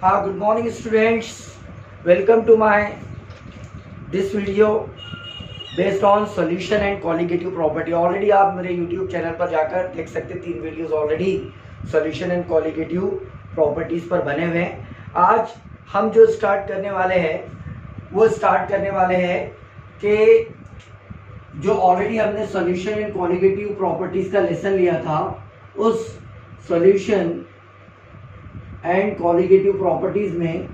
हाँ, good morning students, welcome to my this video based on solution and colligative property. Already आप मेरे YouTube channel पर जाकर देख सकते हैं, 3 videos already solution and colligative properties पर बने हुए हैं। आज हम जो स्टार्ट करने वाले हैं वो स्टार्ट करने वाले हैं कि जो ऑलरेडी हमने सॉल्यूशन एंड कॉलिगेटिव प्रॉपर्टीज़ का लेसन लिया था, उस सॉल्यूशन एंड कॉलिगेटिव प्रॉपर्टीज़ में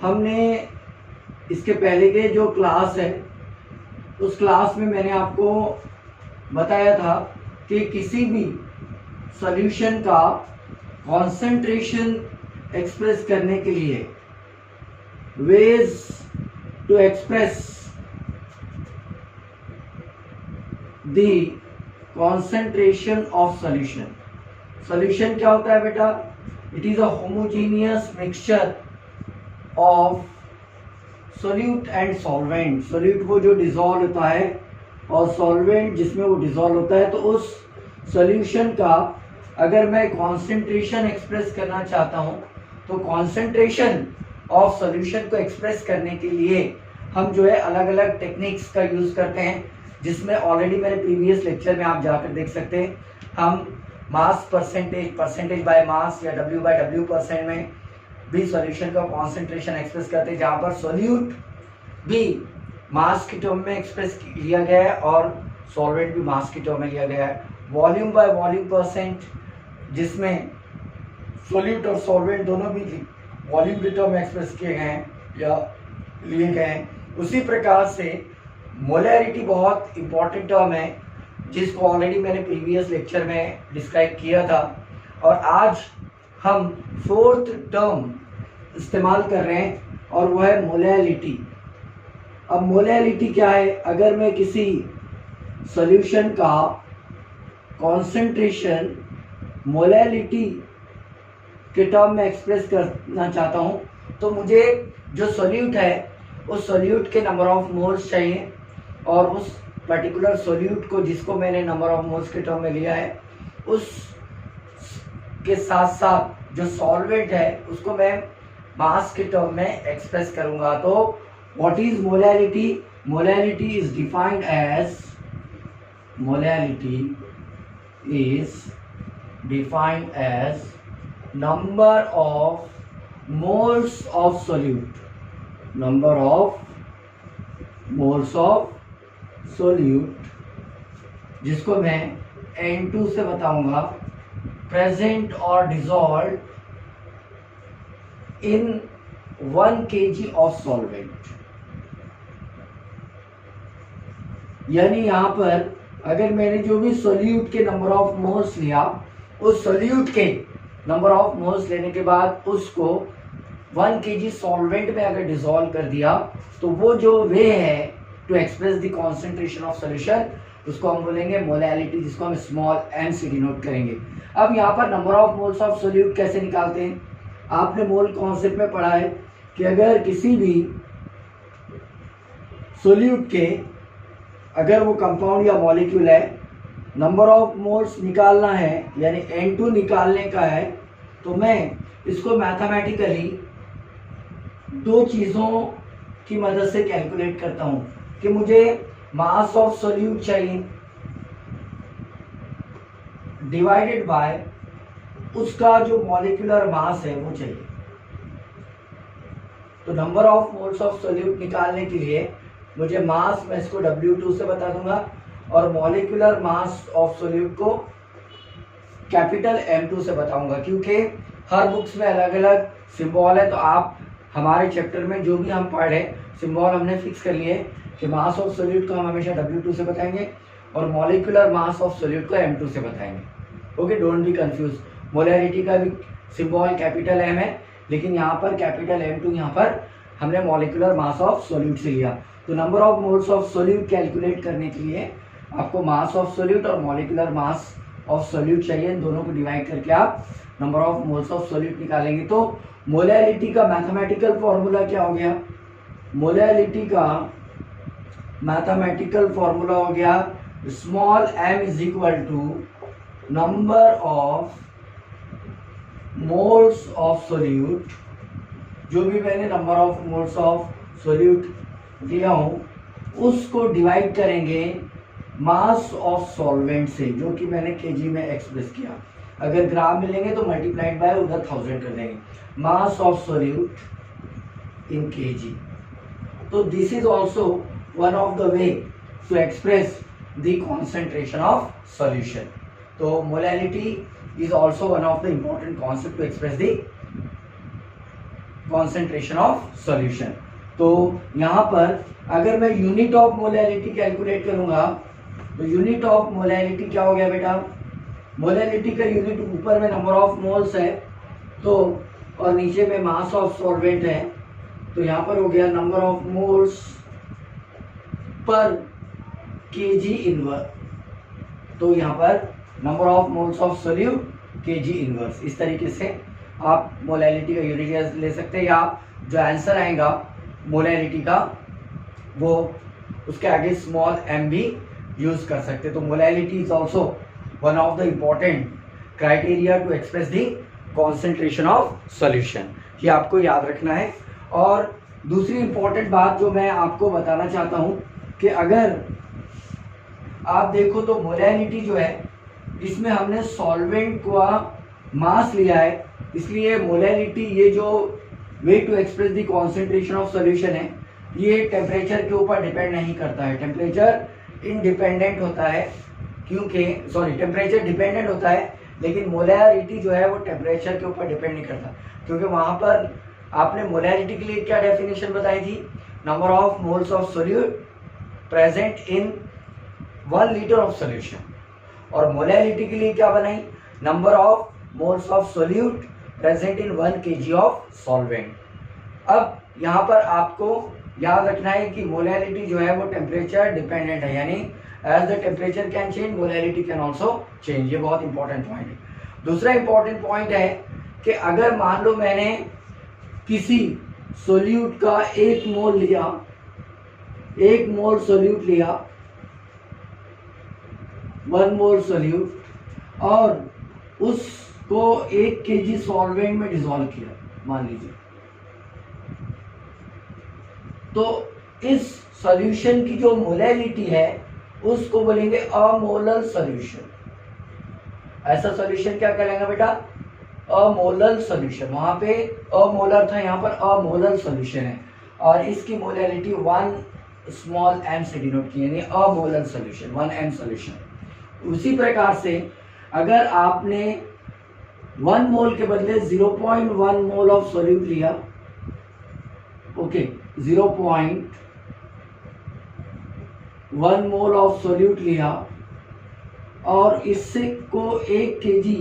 हमने इसके पहले के जो क्लास है उस क्लास में मैंने आपको बताया था कि किसी भी सॉल्यूशन का कॉन्सेंट्रेशन एक्सप्रेस करने के लिए ways to express the concentration of solution. Solution क्या होता है बेटा? It is a homogeneous mixture of solute and solvent. Solute वो जो डिजॉल्व होता है और सॉल्वेंट जिसमें वो डिजॉल्व होता है। तो उस सॉल्यूशन का अगर मैं कॉन्सेंट्रेशन एक्सप्रेस करना चाहता हूँ तो कॉन्सेंट्रेशन ऑफ सॉल्यूशन को एक्सप्रेस करने के लिए हम जो है अलग अलग टेक्निक्स का यूज़ करते हैं, जिसमें ऑलरेडी मेरे प्रीवियस लेक्चर में आप जाकर देख सकते हैं। हम मास परसेंटेज बाय मास या डब्ल्यू बाय डब्ल्यू परसेंट में भी सॉल्यूशन का कॉन्सेंट्रेशन एक्सप्रेस करते हैं, जहाँ पर सोल्यूट भी मास की टर्म में एक्सप्रेस लिया गया है और सॉल्वेंट भी मास की टर्म में लिया गया है। वॉल्यूम बाय वॉल्यूम परसेंट, जिसमें सोल्यूट और सॉल्वेंट दोनों भी वॉल्यूम की टर्म में एक्सप्रेस किए गए हैं या लिए गए हैं। उसी प्रकार से मोलैरिटी बहुत इंपॉर्टेंट टर्म है, जिसको ऑलरेडी मैंने प्रीवियस लेक्चर में डिस्क्राइब किया था, और आज हम 4th टर्म इस्तेमाल कर रहे हैं और वह है मोलैलिटी। अब मोलैलिटी क्या है? अगर मैं किसी सॉल्यूशन का कॉन्सेंट्रेशन मोलैलिटी के टर्म में एक्सप्रेस करना चाहता हूँ तो मुझे जो सोल्यूट है उस सोल्यूट के नंबर ऑफ मोल्स चाहिए, और उस पर्टिकुलर सोल्यूट को जिसको मैंने नंबर ऑफ मोल्स के टर्म में लिया है उस के साथ साथ जो सॉल्वेंट है उसको मैं मास के टर्म में एक्सप्रेस करूंगा। तो what is molality? Molality is defined as number of moles of solute, number of moles of solute, जिसको मैं N2 से बताऊंगा, प्रेजेंट और dissolve in 1 kg of solvent. यानी यहां पर अगर मैंने जो भी सोल्यूट के नंबर ऑफ मोल्स लिया, उस सोल्यूट के नंबर ऑफ मोल्स लेने के बाद उसको 1 kg सॉल्वेंट में अगर डिजॉल्व कर दिया, तो वो जो वे है to express the concentration of solution, उसको हम बोलेंगे मोलैलिटी, जिसको हम स्मॉल m से डिनोट करेंगे। अब यहाँ पर number of moles of solute कैसे निकालते हैं? आपने मोल कॉन्सेप्ट में पढ़ा है कि अगर किसी भी सोल्यूट के, अगर वो कंपाउंड या मॉलिक्यूल है, नंबर ऑफ मोल्स निकालना है यानी N2 निकालने का है, तो मैं इसको मैथमेटिकली 2 चीज़ों की मदद से कैलकुलेट करता हूँ कि मुझे मास ऑफ सोल्यूट चाहिए डिवाइडेड बाय उसका जो मॉलिक्यूलर मास है वो चाहिए। तो number of moles of solute निकालने के लिए मुझे मास, मैं इसको W2 से बता दूंगा, और मॉलिक्यूलर मास ऑफ सोल्यूट को कैपिटल M2 से बताऊंगा, क्योंकि हर बुक्स में अलग अलग सिंबल है। तो आप हमारे चैप्टर में जो भी हम पढ़े सिंबल हमने फिक्स कर लिए कि मास ऑफ सोल्यूट को हम हमेशा W2 से बताएंगे और मॉलिक्यूलर मास ऑफ सोल्यूट को M2 से बताएंगे। Okay, don't be confuse. Molarity का भी सिंबल कैपिटल M है, लेकिन यहाँ पर कैपिटल M2 यहाँ पर हमने मॉलिक्यूलर मास ऑफ सोल्यूट से लिया। तो number of moles of solute calculate करने के लिए आपको मास ऑफ सोल्यूट और मॉलिक्यूलर मास ऑफ सोल्यूट चाहिए। इन दोनों को डिवाइड करके आप number of moles of solute निकालेंगे। तो मोलैलिटी का मैथमेटिकल फॉर्मूला क्या हो गया? मोलैलिटी का मैथमेटिकल फॉर्मूला हो गया small m is equal to number of moles of solute जो भी मैंने number of moles of solute लिया हूँ उसको डिवाइड करेंगे मास ऑफ सॉल्वेंट से, जो कि मैंने केजी में एक्सप्रेस किया। अगर ग्राम मिलेंगे तो मल्टीप्लाइड बाय उधर 1000 कर देंगे, mass of solute in kg. तो this is also one of the way to express the concentration of solution. तो molality is also one of the important concept to express the concentration of solution। तो यहाँ पर अगर मैं unit of molality calculate करूंगा तो unit of molality क्या हो गया बेटा, मोलैलिटी का यूनिट ऊपर में नंबर ऑफ मोल्स है तो और नीचे में मास ऑफ सॉल्वेंट है, तो यहाँ पर हो गया number of moles per KG inverse. तो यहाँ पर number of moles of solute KG inverse, इस तरीके से आप मोलैलिटी का यूनिट ले सकते हैं, या जो आंसर आएगा मोलैलिटी का वो उसके आगे स्मॉल m भी यूज कर सकते हैं। तो molality is also one of the important criteria to express the concentration of solution, ये आपको याद रखना है। और दूसरी इंपॉर्टेंट बात जो मैं आपको बताना चाहता हूँ कि अगर आप देखो तो मोलैलिटी जो है इसमें हमने सॉल्वेंट का मास लिया है, इसलिए मोलैलिटी ये जो way to express the concentration of solution है ये टेम्परेचर के ऊपर डिपेंड नहीं करता है, टेम्परेचर इंडिपेंडेंट होता है, क्योंकि टेम्परेचर डिपेंडेंट होता है, लेकिन मोलैलिटी जो है वो टेम्परेचर के ऊपर डिपेंड नहीं करता, क्योंकि वहाँ पर आपने मोलैलिटी के लिए क्या डेफिनेशन बताई थी, number of moles of solute present in 1 litre of solution, और मोलैलिटी के लिए क्या बनाई, number of moles of solute present in 1 kg of solvent. अब यहाँ पर आपको याद रखना है कि मोलैलिटी जो है वो टेम्परेचर डिपेंडेंट है, यानी as the temperature can change molality can also change, ये बहुत इंपॉर्टेंट पॉइंट है। दूसरा इंपॉर्टेंट पॉइंट है कि अगर मान लो मैंने किसी सोल्यूट का 1 मोल लिया, 1 मोल सोल्यूट लिया, 1 मोल सोल्यूट, और उसको 1 kg सॉल्वेंट में डिसॉल्व किया मान लीजिए, तो इस सॉल्यूशन की जो मोलैलिटी है उसको बोलेंगे अमोलर सॉल्यूशन। ऐसा सॉल्यूशन क्या कहलाएगा बेटा, अमोलर सॉल्यूशन। वहां पे अमोलर था, यहाँ पर अमोलर सॉल्यूशन है, और इसकी मोलैलिटी 1 स्मॉल m से डिनोट की, यानी अमोलर सॉल्यूशन 1m सॉल्यूशन। उसी प्रकार से अगर आपने 1 मोल के बदले 0.1 मोल ऑफ सोल्यूट लिया, ओके 0.1 मोल ऑफ सोल्यूट लिया और इससे को 1 kg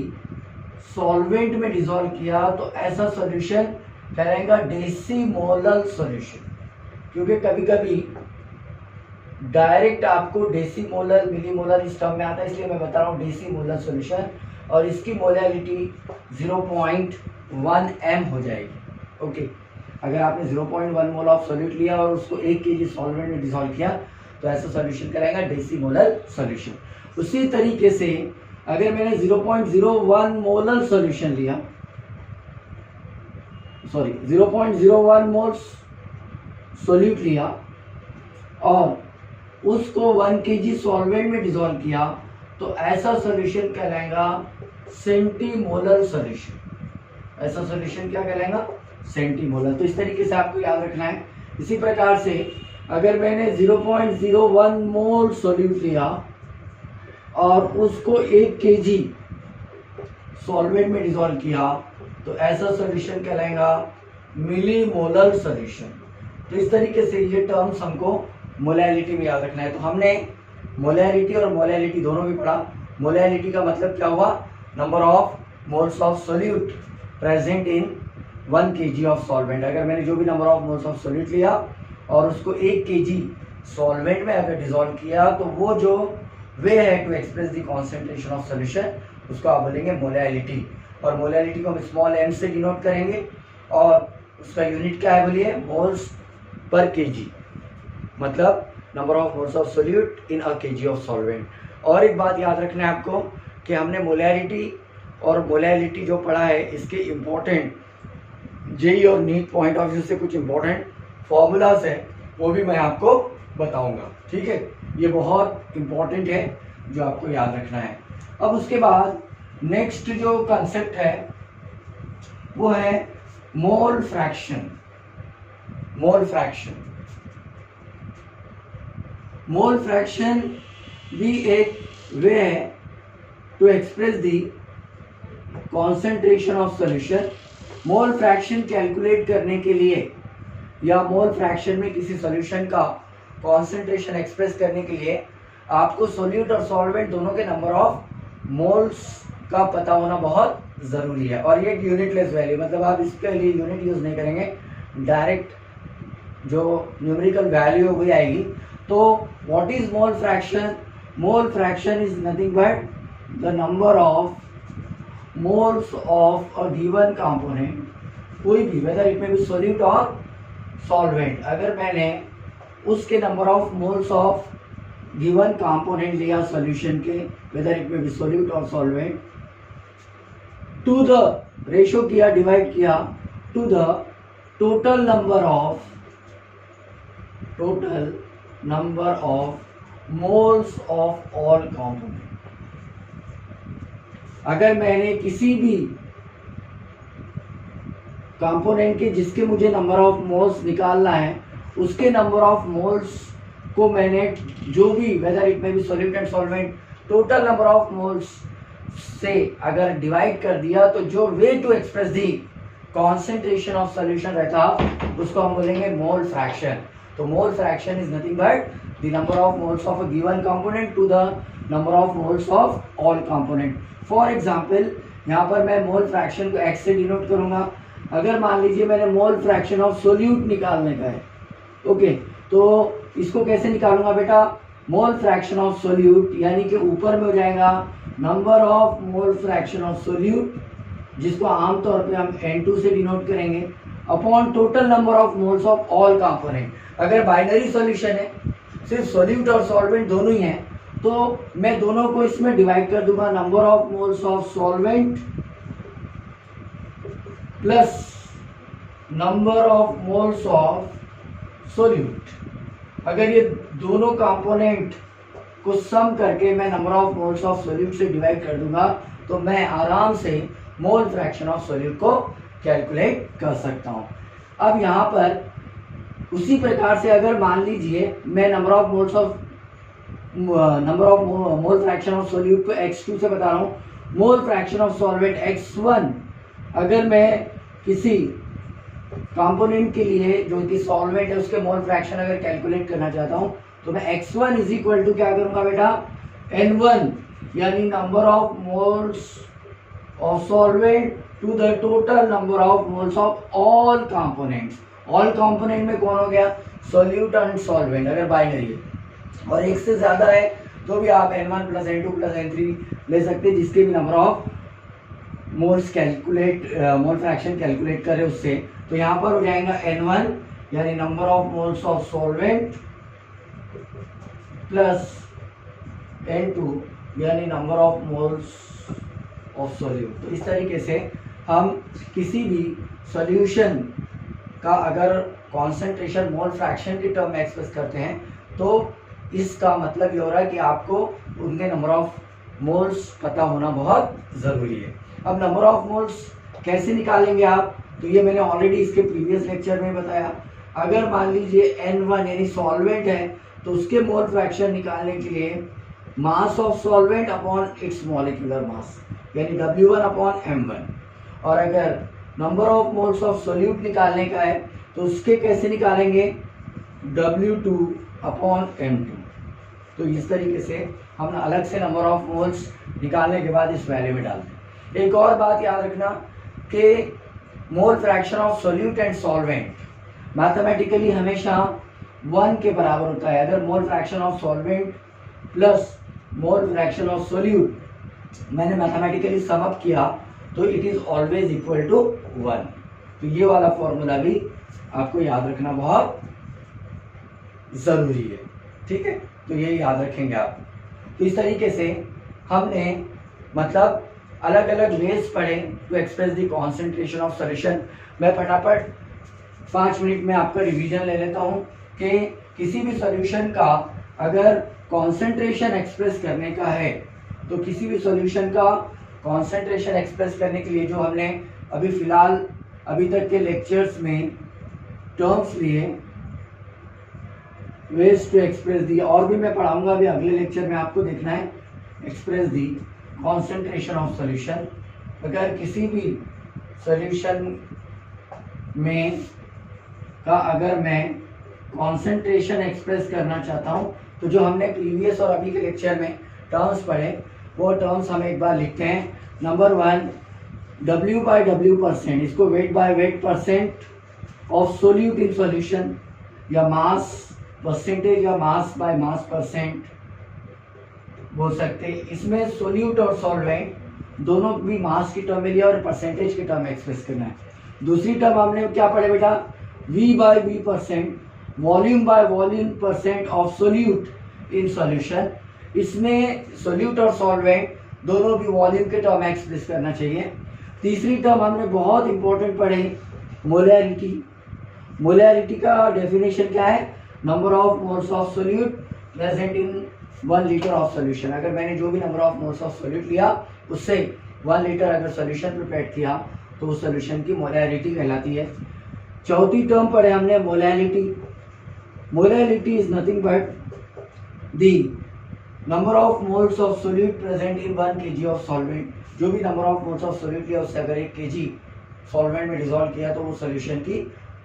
सॉल्वेंट में डिसॉल्व किया, तो ऐसा सॉल्यूशन कहलाएगा डेसीमोलर सॉल्यूशन। क्योंकि कभी कभी डायरेक्ट आपको डेसीमोलर मिलीमोलर इस टर्म में आता है, इसलिए मैं बता रहा हूँ डेसीमोलर सॉल्यूशन, और इसकी मोलैलिटी 0.1 m हो जाएगी। ओके, अगर आपने 0.1 मोल ऑफ सोल्यूट लिया और उसको 1 kg सॉल्वेंट में डिसॉल्व किया तो ऐसा सॉल्यूशन कराएगा डेसीमोलर सॉल्यूशन। उसी तरीके से अगर मैंने 0.01 मोलर सॉल्यूशन लिया, 0.01 मोल सोल्यूट लिया और उसको 1 kg सॉल्वेंट में डिसॉल्व किया, तो ऐसा सॉल्यूशन कहलाएगा सेंटीमोलर सॉल्यूशन। ऐसा सॉल्यूशन क्या कहलाएगा, सेंटीमोलर। तो इस तरीके से आपको याद रखना है। इसी प्रकार से अगर मैंने 0.01 मोल सोल्यूट लिया और उसको 1 kg सॉल्वेंट में डिसॉल्व किया, तो ऐसा सॉल्यूशन कहलाएगा मिलीमोलर सॉल्यूशन। तो इस तरीके से ये टर्म्स हमको मोलैलिटी में याद रखना है। तो हमने मोलैलिटी और मोलैलिटी दोनों भी पढ़ा। मोलैलिटी का मतलब क्या हुआ, number of moles of solute present in 1 kg of solvent. अगर मैंने जो भी number of moles of solute लिया और उसको 1 kg सॉल्वेंट में अगर डिसॉल्व किया, तो वो जो वे है to express the concentration of solution, उसको आप बोलेंगे मोलैलिटी। और मोलैलिटी को हम स्मॉल m से डिनोट करेंगे, और उसका यूनिट क्या है बोलिए, मोल्स पर kg, मतलब number of moles of solute in a kg of solvent. और एक बात याद रखना है आपको कि हमने मोलैलिटी और मोलैलिटी जो पढ़ा है, इसके इम्पोर्टेंट जेई और नीट पॉइंट ऑफ व्यू से कुछ इंपॉर्टेंट फॉर्मूलाज है वो भी मैं आपको बताऊंगा। ठीक है, ये बहुत इंपॉर्टेंट है जो आपको याद रखना है। अब उसके बाद नेक्स्ट जो कंसेप्ट है वो है mole fraction. Mole fraction, mole fraction भी एक वे है to express the concentration of solution. Mole fraction calculate करने के लिए या मोल फ्रैक्शन में किसी सॉल्यूशन का कॉन्सेंट्रेशन एक्सप्रेस करने के लिए आपको सोल्यूट और सॉल्वेंट दोनों के नंबर ऑफ मोल्स का पता होना बहुत ज़रूरी है। और ये यूनिटलेस वैल्यू, मतलब आप इसके लिए यूनिट यूज़ नहीं करेंगे, डायरेक्ट जो न्यूमेरिकल वैल्यू है वही आएगी। तो what is mole fraction? Mole fraction is nothing but the number of moles of a given component, कोई भी, whether it may be solute और सॉल्वेंट। अगर मैंने उसके number of moles of given component लिया सॉल्यूशन के, whether it may be solute और solvent, to the ratio किया, डिवाइड किया to the total number of moles of all component. अगर मैंने किसी भी कंपोनेंट के जिसके मुझे नंबर ऑफ मोल्स निकालना है उसके नंबर ऑफ मोल्स को मैंने जो भी, whether it may be solute and solvent, total number of moles से अगर डिवाइड कर दिया तो जो way to express the concentration of solution रहता उसको हम बोलेंगे मोल फ्रैक्शन। तो mole fraction is nothing but the number of moles of a given component to the number of moles of all component. For example यहाँ पर मैं mole fraction को x से डिनोट करूंगा। अगर मान लीजिए मैंने मोल फ्रैक्शन ऑफ सोल्यूट निकालने का है, ओके, तो इसको कैसे निकालूंगा बेटा? मोल फ्रैक्शन ऑफ सोल्यूट यानी कि ऊपर में हो जाएगा number of mole fraction of solute, जिसको आमतौर पे हम N2 से डिनोट करेंगे, upon total number of moles of all component. अगर बाइनरी सॉल्यूशन है, सिर्फ सोल्यूट और सॉल्वेंट दोनों ही हैं, तो मैं दोनों को इसमें डिवाइड कर दूंगा, number of moles of solvent plus number of moles of solute. अगर ये दोनों कंपोनेंट को सम करके मैं number of moles of solute से डिवाइड कर दूंगा तो मैं आराम से मोल फ्रैक्शन ऑफ सोल्यूट को कैलकुलेट कर सकता हूं। अब यहाँ पर उसी प्रकार से अगर मान लीजिए मैं number of mole fraction of solute को x2 से बता रहा हूँ, मोल फ्रैक्शन ऑफ सॉल्वेंट x1, अगर मैं किसी कंपोनेंट के लिए जो कि सॉल्वेंट है उसके मोल फ्रैक्शन अगर कैलकुलेट करना चाहता हूँ तो मैं x1 इज इक्वल टू क्या करूंगा बेटा? N1 यानी number of moles of solvent to the total number of moles of all components. All component में कौन हो गया? सोल्यूट एंड सॉल्वेंट अगर बाइनरी है, और एक से ज्यादा है तो भी आप N1 plus N2 plus N3 ले सकते हैं, जिसके भी number of moles calculate, mole fraction calculate करें उससे। तो यहाँ पर हो जाएगा N1 यानी number of moles of solvent plus N2 यानी number of moles of solute. तो इस तरीके से हम किसी भी सॉल्यूशन का अगर कॉन्सेंट्रेशन मोल फ्रैक्शन के टर्म में एक्सप्रेस करते हैं तो इसका मतलब ये हो रहा है कि आपको उनके नंबर ऑफ मोल्स पता होना बहुत ज़रूरी है। अब नंबर ऑफ मोल्स कैसे निकालेंगे आप? तो ये मैंने ऑलरेडी इसके प्रीवियस लेक्चर में बताया। अगर मान लीजिए N1 यानी सॉल्वेंट है तो उसके मोल फ्रैक्शन निकालने के लिए mass of solvent upon its molecular mass यानी W1 अपॉन M1। और अगर number of moles of solute निकालने का है तो उसके कैसे निकालेंगे? W2 upon M2। तो इस तरीके से हम अलग से नंबर ऑफ मोल्स निकालने के बाद इस वैल्यू में डालते हैं। एक और बात याद रखना कि mole fraction of solute and solvent mathematically हमेशा 1 के बराबर होता है। अगर mole fraction of solvent plus mole fraction of solute मैंने मैथमेटिकली सम अप किया तो it is always equal to 1। तो ये वाला फॉर्मूला भी आपको याद रखना बहुत जरूरी है, ठीक है? तो ये याद रखेंगे आप। तो इस तरीके से हमने मतलब अलग अलग वेज पढ़े to express the concentration of solution. मैं फटाफट 5 मिनट में आपका रिवीजन ले लेता हूँ कि किसी भी सॉल्यूशन का अगर कॉन्सेंट्रेशन एक्सप्रेस करने का है तो किसी भी सॉल्यूशन का कॉन्सेंट्रेशन एक्सप्रेस करने के लिए जो हमने अभी फ़िलहाल अभी तक के लेक्चर्स में टर्म्स लिए, वेज टू एक्सप्रेस दी, और भी मैं पढ़ाऊंगा अभी अगले लेक्चर में, आपको देखना है express the concentration of solution. अगर किसी भी सॉल्यूशन में का अगर मैं कॉन्सेंट्रेशन एक्सप्रेस करना चाहता हूँ तो जो हमने प्रीवियस और अभी के लेक्चर में टर्म्स पढ़े वो टर्म्स हम एक बार लिखते हैं। नंबर 1 W/W%, इसको weight by weight percent of solute in solution, या मास परसेंटेज या मास बाय मास परसेंट बोल सकते हैं। इसमें सोल्यूट और सॉल्वेंट दोनों भी मास की टर्म में लिया और परसेंटेज की टर्म एक्सप्रेस करना है। दूसरी टर्म हमने क्या पढ़े बेटा, V/V%, volume by volume percent of solute in solution. इसमें सोल्यूट और सॉल्वेंट दोनों भी वॉल्यूम के टर्म एक्सप्रेस करना चाहिए। तीसरी टर्म हमने बहुत इंपॉर्टेंट पढ़े, मोलैरिटी। मोलैरिटी का डेफिनेशन क्या है, number of moles of solute present in 1 litre of solution. अगर मैंने जो भी number of moles of solute लिया उससे 1 लीटर अगर सोल्यूशन प्रिपेयर किया तो उस सोल्यूशन की मोलैरिटी कहलाती है। चौथी टर्म पढ़े हमने molality. Molality is nothing but the number of moles of solute present in 1 kg of solvent. जो भी number of moles of solute लिया उससे अगर 1 kg सॉल्वेंट में डिसॉल्व किया तो वो सोल्यूशन की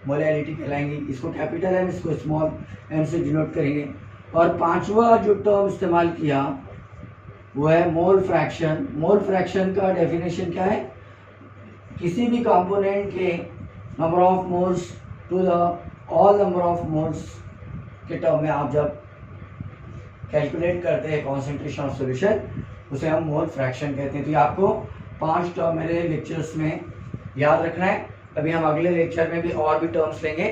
मोलैलिटी कहलाएंगी। इसको कैपिटल एम, इसको स्मॉल एम से डिनोट करेंगे। और पांचवा जो टर्म इस्तेमाल किया वो है मोल फ्रैक्शन। मोल फ्रैक्शन का डेफिनेशन क्या है, किसी भी कंपोनेंट के number of moles to the all number of moles के टर्म में आप जब कैलकुलेट करते हैं कॉन्सेंट्रेशन ऑफ सॉल्यूशन उसे हम मोल फ्रैक्शन कहते हैं। तो ये आपको 5 टर्म मेरे लेक्चर्स में याद रखना है। अभी हम अगले लेक्चर में भी और भी टर्म्स लेंगे,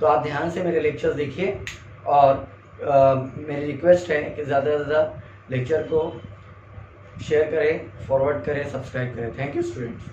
तो आप ध्यान से मेरे लेक्चर्स देखिए और मेरी रिक्वेस्ट है कि ज़्यादा से ज़्यादा लेक्चर को शेयर करें, फॉरवर्ड करें, सब्सक्राइब करें। Thank you students.